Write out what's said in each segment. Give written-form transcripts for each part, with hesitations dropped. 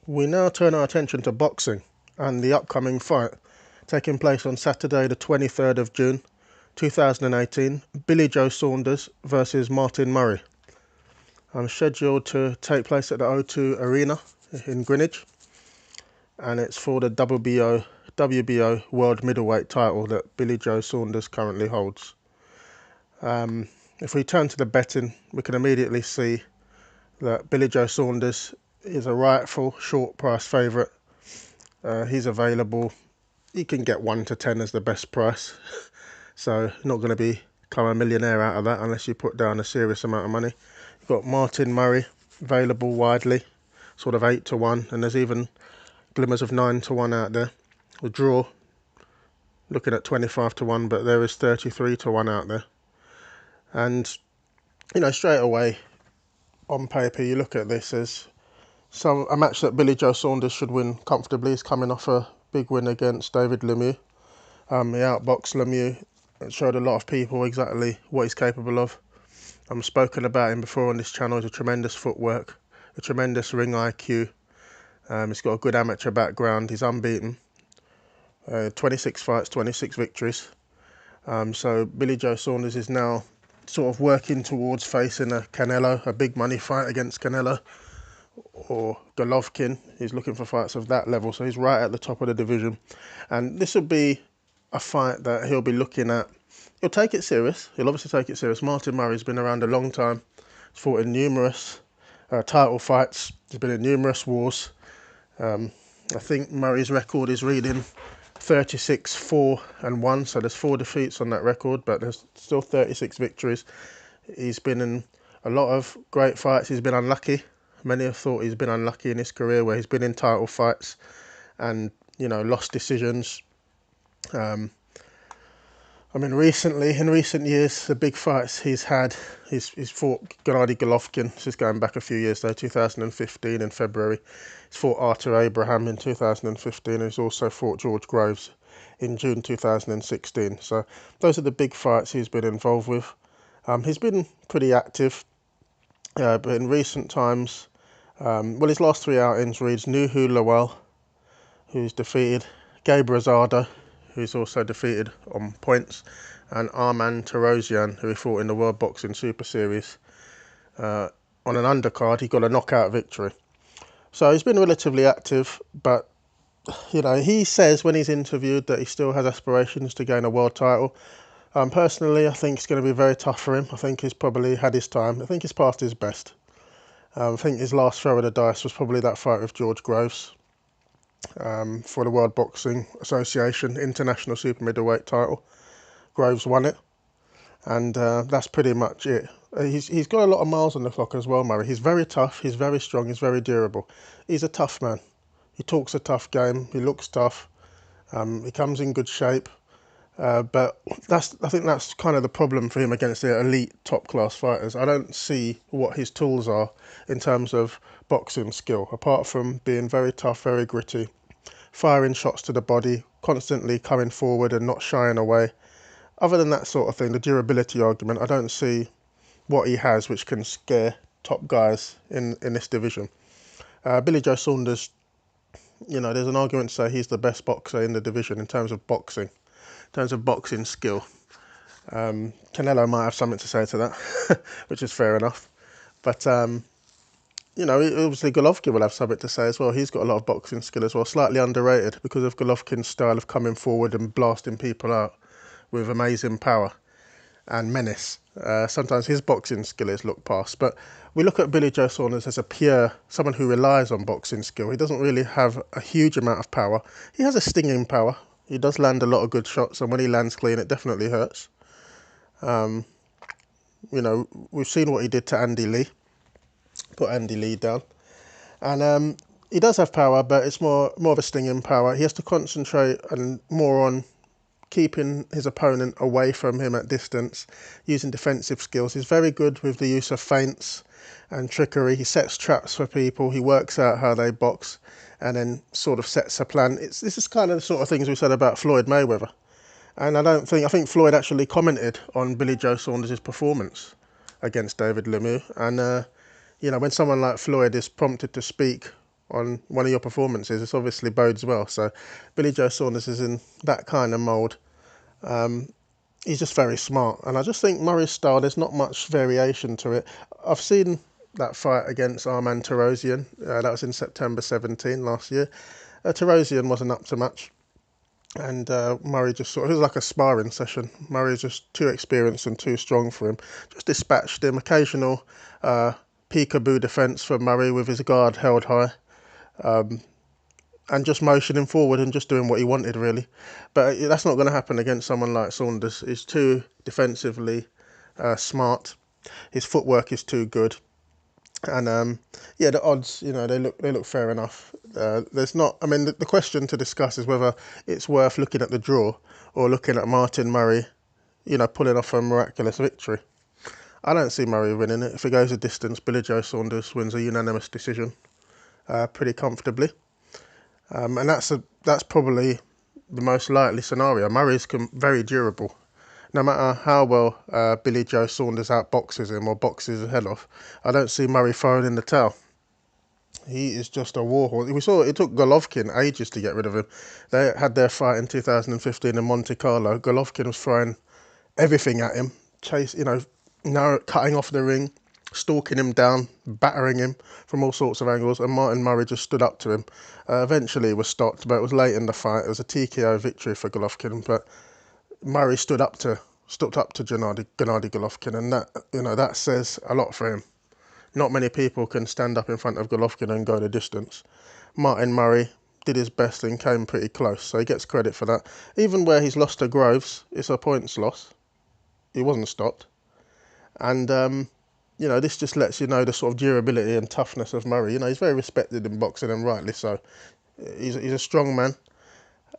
We now turn our attention to boxing and the upcoming fight taking place on Saturday the 23rd of June 2018, Billy Joe Saunders versus Martin Murray. I'm scheduled to take place at the O2 Arena in Greenwich, and it's for the WBO World Middleweight title that Billy Joe Saunders currently holds. If we turn to the betting, we can immediately see that Billy Joe Saunders is a rightful short price favourite. He's available. You can get 1 to 10 as the best price, so not going to become a millionaire out of that unless you put down a serious amount of money. You've got Martin Murray available widely, sort of 8 to 1, and there's even glimmers of 9 to 1 out there. The draw, looking at 25 to 1, but there is 33 to 1 out there. And, straight away, on paper, you look at this as a match that Billy Joe Saunders should win comfortably. He's coming off a big win against David Lemieux. He outboxed Lemieux. It showed a lot of people exactly what he's capable of. I've spoken about him before on this channel. He's a tremendous footwork, a tremendous ring IQ. He's got a good amateur background. He's unbeaten. 26 fights, 26 victories. So Billy Joe Saunders is now sort of working towards facing a Canelo, a big money fight against Canelo, or Golovkin. He's looking for fights of that level, so he's right at the top of the division. And this will be a fight that he'll be looking at. He'll take it serious. He'll obviously take it serious. Martin Murray's been around a long time. He's fought in numerous title fights. He's been in numerous wars. I think Murray's record is reading 36-4-1, so there's 4 defeats on that record, but there's still 36 victories. He's been in a lot of great fights. He's been unlucky. Many have thought he's been unlucky in his career, where he's been in title fights and lost decisions. In recent years, the big fights he's had, he's fought Gennady Golovkin. This is going back a few years though, 2015 in February. He's fought Arthur Abraham in 2015, and he's also fought George Groves in June 2016. So those are the big fights he's been involved with. He's been pretty active, but in recent times, his last 3 outings reads Nuhu Lawal, who's defeated Gabe Rosado, who's also defeated on points, and Arman Tarosian, who he fought in the World Boxing Super Series. On an undercard, he got a knockout victory. So he's been relatively active, but he says when he's interviewed that he still has aspirations to gain a world title. Personally, I think it's going to be very tough for him. I think he's probably had his time. I think he's past his best. I think his last throw of the dice was probably that fight with George Groves for the World Boxing Association International Super Middleweight title. Groves won it, and that's pretty much it. He's got a lot of miles on the clock as well, Murray. He's very tough, he's very strong, he's very durable. He's a tough man. He talks a tough game, he looks tough, he comes in good shape. But I think that's kind of the problem for him against the elite top-class fighters. I don't see what his tools are in terms of boxing skill, apart from being very tough, very gritty, firing shots to the body, constantly coming forward and not shying away. Other than that sort of thing, the durability argument, I don't see what he has which can scare top guys in this division. Billy Joe Saunders, there's an argument to say he's the best boxer in the division in terms of boxing. In terms of boxing skill, Canelo might have something to say to that, which is fair enough. But obviously Golovkin will have something to say as well. He's got a lot of boxing skill as well, slightly underrated because of Golovkin's style of coming forward and blasting people out with amazing power and menace. Sometimes his boxing skill is looked past, but we look at Billy Joe Saunders as someone who relies on boxing skill. He doesn't really have a huge amount of power. He has a stinging power. He does land a lot of good shots, and when he lands clean, it definitely hurts. We've seen what he did to Andy Lee. Put Andy Lee down. And he does have power, but it's more of a stinging power. He has to concentrate and more on keeping his opponent away from him at distance, using defensive skills. He's very good with the use of feints and trickery. He sets traps for people. He works out how they box and then sort of sets a plan. This is kind of the sort of things we said about Floyd Mayweather. And I think Floyd actually commented on Billy Joe Saunders' performance against David Lemieux. And, when someone like Floyd is prompted to speak on one of your performances, it's obviously bodes well. So Billy Joe Saunders is in that kind of mould. He's just very smart, and I just think Murray's style, there's not much variation to it. I've seen that fight against Arman Tarosian. That was in September 17 last year. Tarosian wasn't up to much, and Murray just it was like a sparring session. Murray's just too experienced and too strong for him. Just dispatched him. Occasional peekaboo defence for Murray with his guard held high, and just motioning forward and just doing what he wanted, really. But that's not going to happen against someone like Saunders. He's too defensively smart. His footwork is too good. And yeah, the odds, they look fair enough. There's not. I mean, the question to discuss is whether it's worth looking at the draw or looking at Martin Murray, pulling off a miraculous victory. I don't see Murray winning it. If it goes a distance, Billy Joe Saunders wins a unanimous decision, pretty comfortably. And that's probably the most likely scenario. Murray's very durable. No matter how well Billy Joe Saunders outboxes him or boxes his head off, I don't see Murray throwing in the towel. He is just a warhorse. We saw it took Golovkin ages to get rid of him. They had their fight in 2015 in Monte Carlo. Golovkin was throwing everything at him, cutting off the ring, stalking him down, battering him from all sorts of angles, and Martin Murray just stood up to him. Eventually it was stopped, but it was late in the fight. It was a TKO victory for Golovkin, but Murray stood up to Gennady Golovkin, and that says a lot for him. Not many people can stand up in front of Golovkin and go the distance. Martin Murray did his best and came pretty close, so he gets credit for that. Even where he's lost to Groves, it's a points loss. He wasn't stopped. And, this just lets you know the sort of durability and toughness of Murray. He's very respected in boxing, and rightly so. He's a strong man,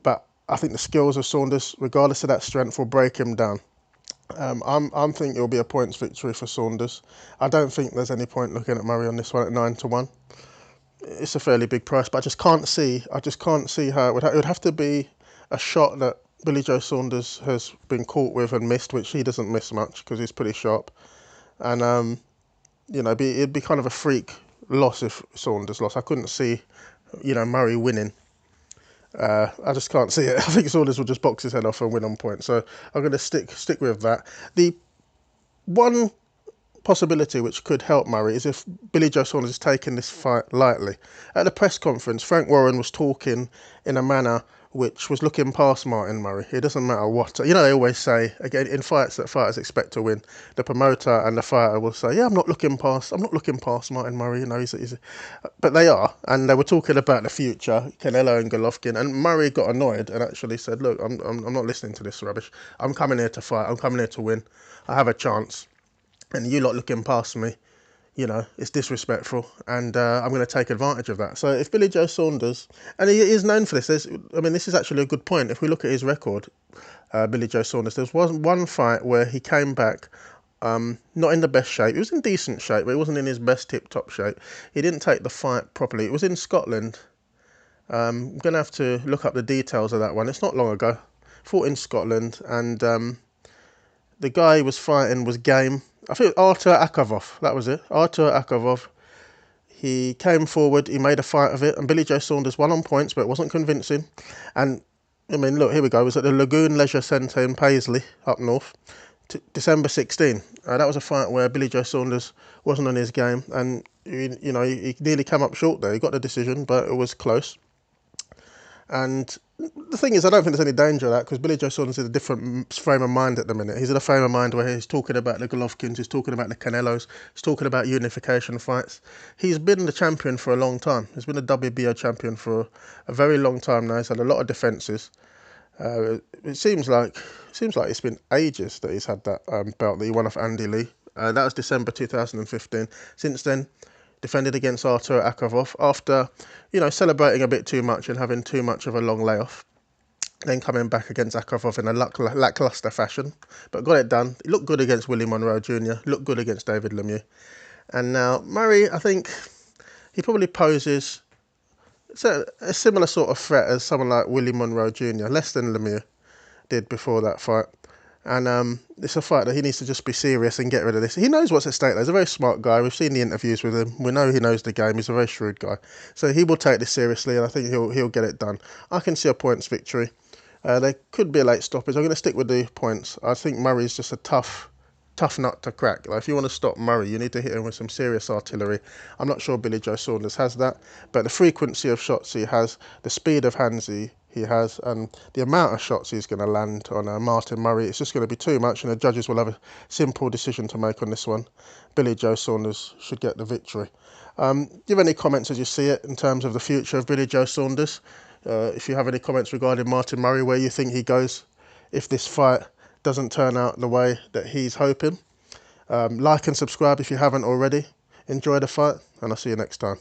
but I think the skills of Saunders, regardless of that strength, will break him down. I'm thinking it'll be a points victory for Saunders. I don't think there's any point looking at Murray on this one at 9-1. It's a fairly big price, but I just can't see how it would have to be a shot that Billy Joe Saunders has been caught with and missed, which he doesn't miss much because he's pretty sharp. And it'd be kind of a freak loss if Saunders lost. I couldn't see, Murray winning. I just can't see it. I think Saunders will just box his head off and win on points. So I'm going to stick with that. The one possibility which could help Murray is if Billy Joe Saunders is taking this fight lightly. At the press conference, Frank Warren was talking in a manner which was looking past Martin Murray. It doesn't matter what. They always say, again, in fights that fighters expect to win, the promoter and the fighter will say, yeah, I'm not looking past Martin Murray. But they are. And they were talking about the future, Canelo and Golovkin. And Murray got annoyed and actually said, look, I'm not listening to this rubbish. I'm coming here to fight. I'm coming here to win. I have a chance. And you lot looking past me, it's disrespectful, and I'm going to take advantage of that. So if Billy Joe Saunders, and he is known for this, this is actually a good point. If we look at his record, Billy Joe Saunders, there was one fight where he came back not in the best shape. He was in decent shape, but he wasn't in his best tip-top shape. He didn't take the fight properly. It was in Scotland. I'm going to have to look up the details of that one. It's not long ago. Fought in Scotland, and the guy he was fighting was game. I think Artur Akavov, that was it. Artur Akavov. He came forward, he made a fight of it, and Billy Joe Saunders won on points, but it wasn't convincing. And, look, here we go. It was at the Lagoon Leisure Centre in Paisley, up north, December 16. That was a fight where Billy Joe Saunders wasn't on his game, and, he nearly came up short there. He got the decision, but it was close. And the thing is, I don't think there's any danger of that because Billy Joe Saunders is in a different frame of mind at the minute. He's in a frame of mind where he's talking about the Golovkins, he's talking about the Canelos, he's talking about unification fights. He's been the champion for a long time. He's been a WBO champion for a very long time now. He's had a lot of defences. It seems like it's been ages that he's had that belt that he won off Andy Lee. That was December 2015. Since then, defended against Artur Akavov after, celebrating a bit too much and having too much of a long layoff. Then coming back against Akavov in a lackluster fashion, but got it done. He looked good against Willie Monroe Jr., looked good against David Lemieux. And now Murray, I think he probably poses a similar sort of threat as someone like Willie Monroe Jr., less than Lemieux did before that fight. And it's a fight that he needs to just be serious and get rid of this. He knows what's at stake. He's a very smart guy. We've seen the interviews with him. We know he knows the game. He's a very shrewd guy. So he will take this seriously, and I think he'll get it done. I can see a points victory. There could be a late stoppage. I'm going to stick with the points. I think Murray's just a tough nut to crack. Like, if you want to stop Murray, you need to hit him with some serious artillery. I'm not sure Billy Joe Saunders has that, but the frequency of shots he has, the speed of hands he has, and the amount of shots he's going to land on Martin Murray, it's just going to be too much, and the judges will have a simple decision to make on this one. Billy Joe Saunders should get the victory. Do you have any comments as you see it in terms of the future of Billy Joe Saunders? If you have any comments regarding Martin Murray, where you think he goes if this fight doesn't turn out the way that he's hoping. Like and subscribe if you haven't already. Enjoy the fight, and I'll see you next time.